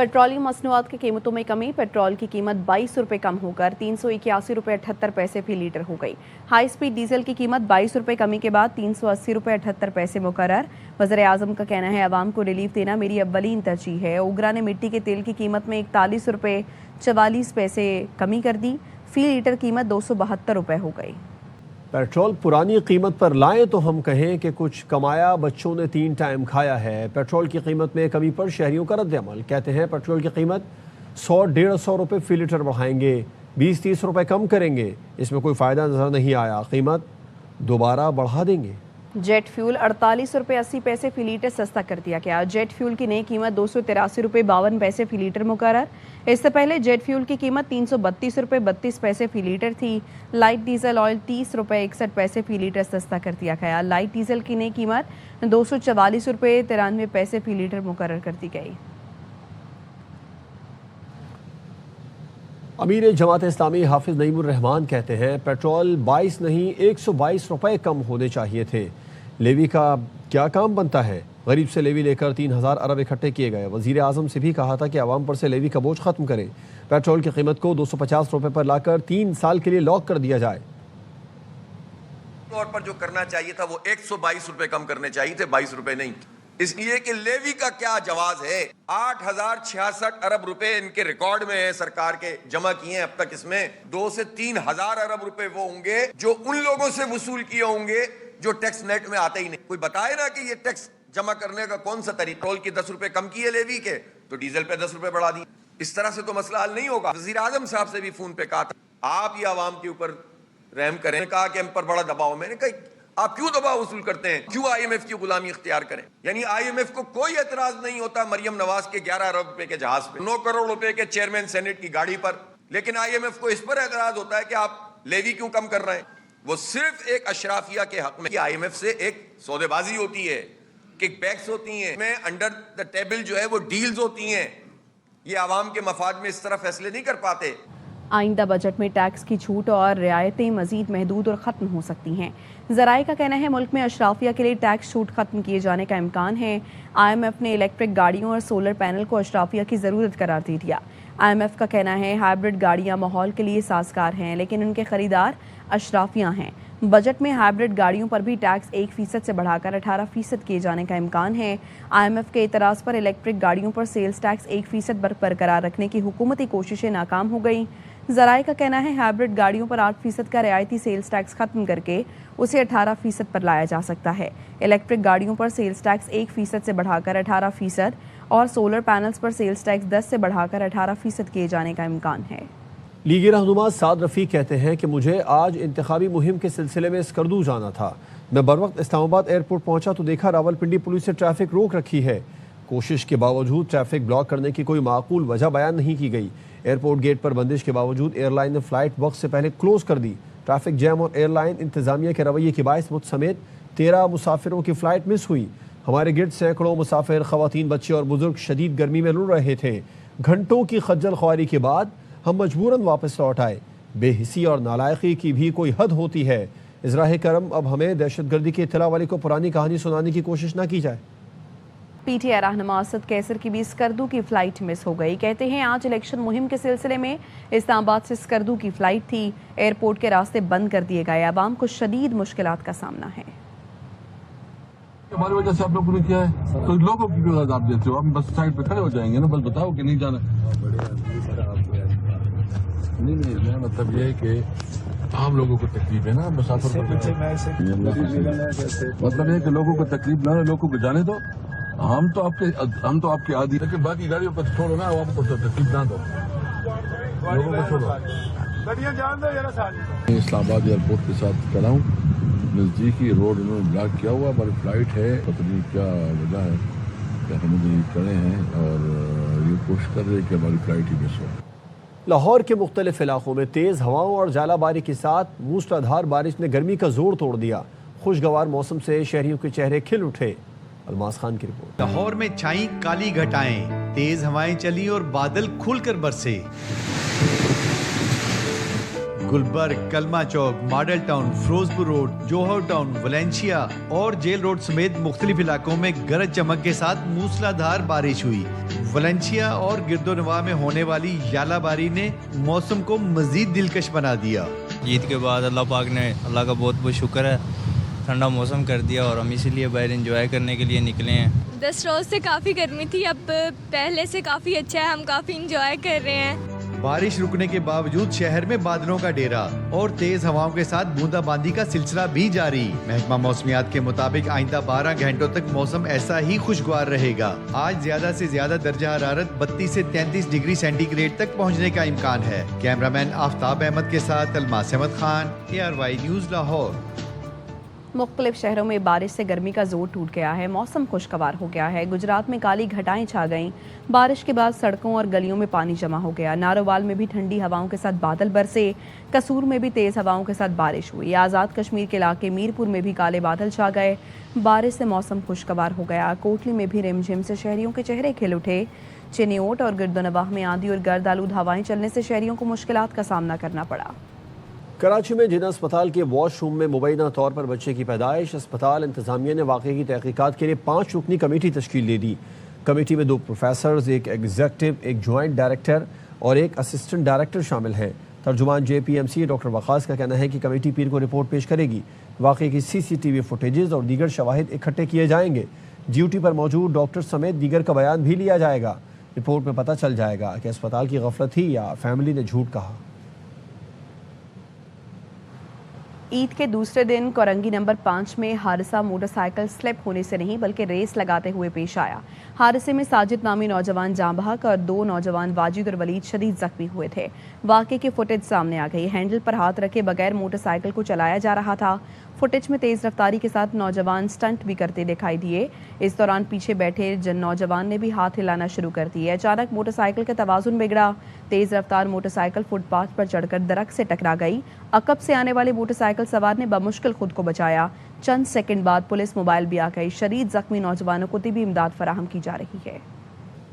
Petroleum मसनूआत की कीमतों में कमी। पेट्रोल की कीमत 22 रुपये कम होकर 381 रुपये 78 पैसे फी लीटर हो गई। हाई स्पीड डीजल की कीमत 22 रुपये कमी के बाद 380 रुपये 78 पैसे मुकर्रर। वज़ीर आज़म का कहना है, आवाम को रिलीफ देना मेरी अव्वलीन तरजीह है। ओगरा ने मिट्टी के तेल की कीमत में 41 रुपये 44 पैसे कमी कर दी। फी लीटर कीमत 272 रुपये हो गई। पेट्रोल पुरानी कीमत पर लाएं तो हम कहें कि कुछ कमाया, बच्चों ने 3 टाइम खाया है। पेट्रोल की कीमत में कमी पर शहरियों का रद्द-ए-अमल। कहते हैं पेट्रोल की कीमत 100-150 रुपये फी लीटर बढ़ाएंगे, 20-30 रुपये कम करेंगे। इसमें कोई फ़ायदा नज़र नहीं आया, कीमत दोबारा बढ़ा देंगे। जेट फ्यूल 48 रुपये 80 पैसे फी लीटर सस्ता कर दिया गया। जेट फ्यूल की नई कीमत 283 रुपये 52 पैसे फी लीटर मुकर्रर। इससे पहले जेट फ्यूल की कीमत 332 रुपये 32 पैसे फी लीटर थी। लाइट डीजल ऑयल 30 रुपये 61 पैसे फी लीटर सस्ता कर दिया गया। लाइट डीजल की नई कीमत 244 रुपये 93 पैसे फी लीटर मुकर्रर कर दी गई। अमीर जमात इस्लामी हाफिज नईमुर रहमान कहते हैं पेट्रोल 22 नहीं 122 रुपये कम होने चाहिए थे। लेवी का क्या काम बनता है? गरीब से लेवी लेकर 3000 अरब इकट्ठे किए गए। वज़ीर आज़म से भी कहा था कि आवाम पर से लेवी का बोझ ख़त्म करें। पेट्रोल की कीमत को 250 रुपये पर लाकर 3 साल के लिए लॉक कर दिया जाए। तौर पर जो करना चाहिए था वो 122 रुपये कम करने चाहिए थे, 22 रुपये नहीं। इसलिए कि लेवी का क्या जवाज है। 8066 अरब रुपए इनके रिकॉर्ड में है, सरकार के जमा किए हैं अब तक। इसमें 2 से 3 हजार अरब रुपए वो होंगे जो उन लोगों से वसूल किए होंगे जो टैक्स नेट में आते ही नहीं। कोई बताए ना कि ये टैक्स जमा करने का कौन सा तरीका। पेट्रोल की 10 रुपए कम किए लेवी के, तो डीजल पे 10 रुपए बढ़ा दिए। इस तरह से तो मसला हल नहीं होगा। वज़ीर आज़म साहब से भी फोन पे कहा था आप ये आवाम के ऊपर रहम करें। कहा कि हम पर बड़ा दबाव। मैंने कहा आप क्यों दबाव वसूल करते हैं, क्यों IMF की गुलामी इख्तियार करें। यानी IMF को कोई एतराज नहीं होता मरियम नवाज के 11 अरब रुपए के जहाज पे, 9 करोड़ रुपए के चेयरमैन सेनेट की गाड़ी पर, लेकिन IMF को इस पर एतराज होता है कि आप लेवी क्यों कम कर रहे हैं। वो सिर्फ एक अशराफिया के हक में। IMF से एक सौदेबाजी होती है, किकबैक्स होती हैं, में अंडर द टेबल जो है वो डील्स होती हैं। ये आवाम के मफाद में इस तरह फैसले नहीं कर पाते। आइंदा बजट में टैक्स की छूट और रियायतें मजीद महदूद और ख़त्म हो सकती हैं। ज़राए का कहना है मुल्क में अशराफिया के लिए टैक्स छूट ख़त्म किए जाने का इम्कान है। IMF ने इलेक्ट्रिक गाड़ियों और सोलर पैनल को अशराफिया की ज़रूरत करार दे दिया। IMF का कहना है हाइब्रिड गाड़ियाँ माहौल के लिए साजगार हैं, लेकिन उनके ख़रीदार अशराफियाँ हैं। बजट में हाइब्रिड गाड़ियों पर भी टैक्स 1% से बढ़ाकर 18% किए जाने का इम्कान है। IMF के इतराज़ पर इलेक्ट्रिक गाड़ियों पर सेल्स टैक्स 1% बरकरार रखने की हुकूमती कोशिशें नाकाम हो गई। ज़राए का कहना है हाइब्रिड गाड़ियों पर 8% का रियायती सेल्स टैक्स खत्म करके उसे 18% पर लाया जा सकता है। इलेक्ट्रिक गाड़ियों पर सेल्स टैक्स 1% से बढ़ाकर 18% और सोलर पैनल्स पर सेल्स टैक्स 10 से बढ़ाकर 18% किए जाने का इम्कान है। लीगी रहनुमा साद रफ़ी कहते हैं कि मुझे आज इंतखाबी मुहिम के सिलसिले में स्कर्दू जाना था। मैं बरवक्त इस्लामाबाद एयरपोर्ट पहुंचा तो देखा रावलपिंडी पुलिस ने ट्रैफिक रोक रखी है। कोशिश के बावजूद ट्रैफिक ब्लॉक करने की कोई माकूल वजह बयान नहीं की गई। एयरपोर्ट गेट पर बंदिश के बावजूद एयरलाइन ने फ़्लाइट वक्त से पहले क्लोज़ कर दी। ट्रैफिक जैम और एयरलाइन इंतज़ामिया के रवैये के बायस मुझ समेत 13 मुसाफिरों की फ़्लाइट मिस हुई। हमारे गिर्द सैकड़ों मुसाफिर, ख़वातीन, बच्चे और बुजुर्ग शदीद गर्मी में लुढ़ रहे थे। घंटों की खज्जल ख्वारी के बाद हम मजबूरन वापस लौट आए। बेहिसी और नालायकी की भी कोई हद होती है। इज़राह करम अब हमें दहशतगर्दी की इत्तला वाले को पुरानी कहानी सुनाने की कोशिश ना की जाए। PTI रहनुमा असद कैसर की भी स्कर्दू की फ़्लाइट मिस हो गई। कहते हैं आज इलेक्शन मुहिम के सिलसिले में इस्लामाबाद से स्कर्दू की फ़्लाइट थी। एयरपोर्ट के रास्ते बंद कर दिए गए। आवाम को शदीद मुश्किलात का सामना है। हमारी वजह से आप लोगों ने किया है, तो लोगों की क्यों आज़ाद देते हो। हम बस साइड पे खड़े हो जाएंगे ना, बस बताओ कि नहीं जाना। नहीं, मेरा मतलब ये है कि आम लोगों को तकलीफ है ना, मुसाफिर मतलब है कि लोगों को तकलीफ ना, लोगों को जाने दो। हम तो आपके आदि, लेकिन बाकी गाड़ियों को छोड़ो ना, आवाम को तकलीफ ना दो, लोगों को छोड़ो। इस्लामाबाद एयरपोर्ट के साथ खड़ा हूँ, नज़दीकी रोड उन्होंने ब्लॉक किया हुआ। हमारी फ्लाइट है, पता नहीं क्या वजह है, क्या हम खड़े हैं और ये कोशिश कर रहे हैं कि हमारी फ्लाइट ही मिस हो। लाहौर के मुख्तलिफ इलाकों में तेज़ हवाओं और जालाबारी के साथ मूसलाधार बारिश ने गर्मी का जोर तोड़ दिया। खुशगवार मौसम से शहरियों के चेहरे खिल उठे। अलमास खान की रिपोर्ट। लाहौर में छाई काली घटाएं, तेज हवाएं चली और बादल खुलकर बरसे। गुलबर्ग, कलमा चौक, मॉडल टाउन, फिरोजपुर रोड, जोहर टाउन, वलेंशिया और जेल रोड समेत मुख्तलिफ इलाकों में गरज चमक के साथ मूसलाधार बारिश हुई। ویلنسیا اور گردونواہ میں ہونے والی ژالہ باری نے موسم کو مزید دلکش بنا دیا۔ عید کے بعد اللہ پاک نے اللہ کا بہت بہت شکر ہے، ٹھنڈا موسم کر دیا اور ہم اسی لیے باہر انجوائے کرنے کے لیے نکلے ہیں۔ 10 روز سے کافی گرمی تھی، اب پہلے سے کافی اچھا ہے، ہم کافی انجوائے کر رہے ہیں۔ بارش رکنے کے باوجود شہر میں بادلوں کا ڈیرا اور تیز ہواؤں کے ساتھ بوندا باندی کا سلسلہ بھی جاری۔ محکمہ موسمیات کے مطابق آئندہ 12 گھنٹوں تک موسم ایسا ہی خوشگوار رہے گا۔ آج زیادہ سے زیادہ درجہ حرارت 32 سے 33 ڈگری سینٹی گریڈ تک پہنچنے کا امکان ہے۔ کیمرامین آفتاب احمد کے ساتھ الماس احمد خان، ARY نیوز لاہور۔ مختلف شہروں میں بارش سے گرمی کا زور ٹوٹ گیا ہے، موسم خوشگوار ہو گیا ہے۔ گجرات میں کالی گھٹائیں چھا گئیں، بارش کے بعد سڑکوں اور گلیوں میں پانی جمع ہو گیا۔ نارووال میں بھی ٹھنڈی ہواؤں کے ساتھ بادل برسے، قصور میں بھی تیز ہواؤں کے ساتھ بارش ہوئی۔ آزاد کشمیر کے علاقے میرپور میں بھی کالے بادل چھا گئے، بارش سے موسم خوشگوار ہو گیا۔ کوٹلی میں بھی رم جھم سے شہریوں کے چہرے کھل اٹھے۔ چنیوٹ اور گردونواہ میں آندھی اور گرد آلود ہوائیں چلنے سے شہریوں کو مشکلات کا سامنا کرنا پڑا۔ کراچی میں جناح اسپتال کے واش روم میں مبینہ طور پر بچے کی پیدائش، اسپتال انتظامیہ نے واقعے کی تحقیقات کے لیے 5 رکنی کمیٹی تشکیل دے دی۔ کمیٹی میں 2 پروفیسرز، ایک ایگزیکٹو، ایک جوائنٹ ڈائریکٹر اور ایک اسسٹنٹ ڈائریکٹر شامل ہیں۔ ترجمان JPMC ڈاکٹر وقاص کا کہنا ہے کہ کمیٹی پیر کو رپورٹ پیش کرے گی۔ واقعے کی CCTV فوٹیجز اور دیگر شواہد اکٹھے کیے جائیں گے۔ ڈیوٹی پر موجود ڈاکٹر سمیت دیگر کا بیان بھی لیا جائے گا۔ رپورٹ میں پتہ چل جائے گا کہ اسپتال کی غفلت تھی یا فیملی نے جھوٹ کہا۔ عید کے دوسرے دن کورنگی نمبر 5 میں حادثہ موٹر سائیکل سلپ ہونے سے نہیں بلکہ ریس لگاتے ہوئے پیش آیا۔ حادثے میں ساجد نامی نوجوان جاں بحق اور 2 نوجوان واجد اور ولید شدید زخمی ہوئے تھے۔ واقعے کی فوٹیج سامنے آ گئی۔ ہینڈل پر ہاتھ رکھے بغیر موٹر سائیکل کو چلایا جا رہا تھا۔ فوٹیج میں تیز رفتاری کے ساتھ نوجوان سٹنٹ بھی کرتے دکھائی دیے۔ اس دوران پیچھے بیٹھے نوجوان نے بھی ہاتھ ہلانا شروع کر دیے۔ اچانک موٹر سائیکل کا توازن بگڑا۔ تیز رفتار موٹر سائیکل فٹ پاتھ پر چڑھ کر درخت سے ٹکرا گئی۔ عقب سے آنے والے موٹر سائیکل سوار نے بمشکل خود کو بچایا۔ چند سیکنڈ بعد پولیس موبائل بھی آ گئی۔ شدید زخمی نوجوانوں کو طبی امداد فراہم کی جا رہی ہے۔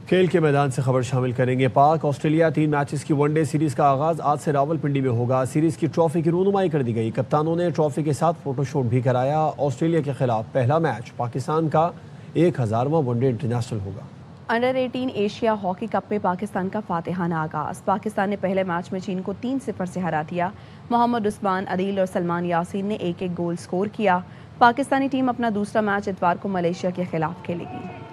کھیل کے میدان سے خبر شامل کریں گے۔ پاک آسٹریلیا 3 میچز کی ون ڈے سیریز کا آغاز آج سے راولپنڈی میں ہوگا۔ سیریز کی ٹرافی کی رونمائی کر دی گئی۔ کپتانوں نے ٹرافی کے ساتھ فوٹو شوٹ بھی کرایا۔ آسٹریلیا کے خلاف پہلا میچ پاکستان کا 1000واں ون ڈے انٹرنیشنل ہوگا۔ انڈر 18 ایشیا ہاکی کپ میں پاکستان کا فاتحانہ آغاز۔ پاکستان نے پہلے میچ میں چین کو 3-0 سے ہرا دیا۔ محمد عثمان عدیل اور سلمان یاسین نے 1-1 گول سکور کیا۔ پاکستانی ٹیم اپنا دوسرا میچ اتوار کو ملیشیا کے خلاف کھیلے گی۔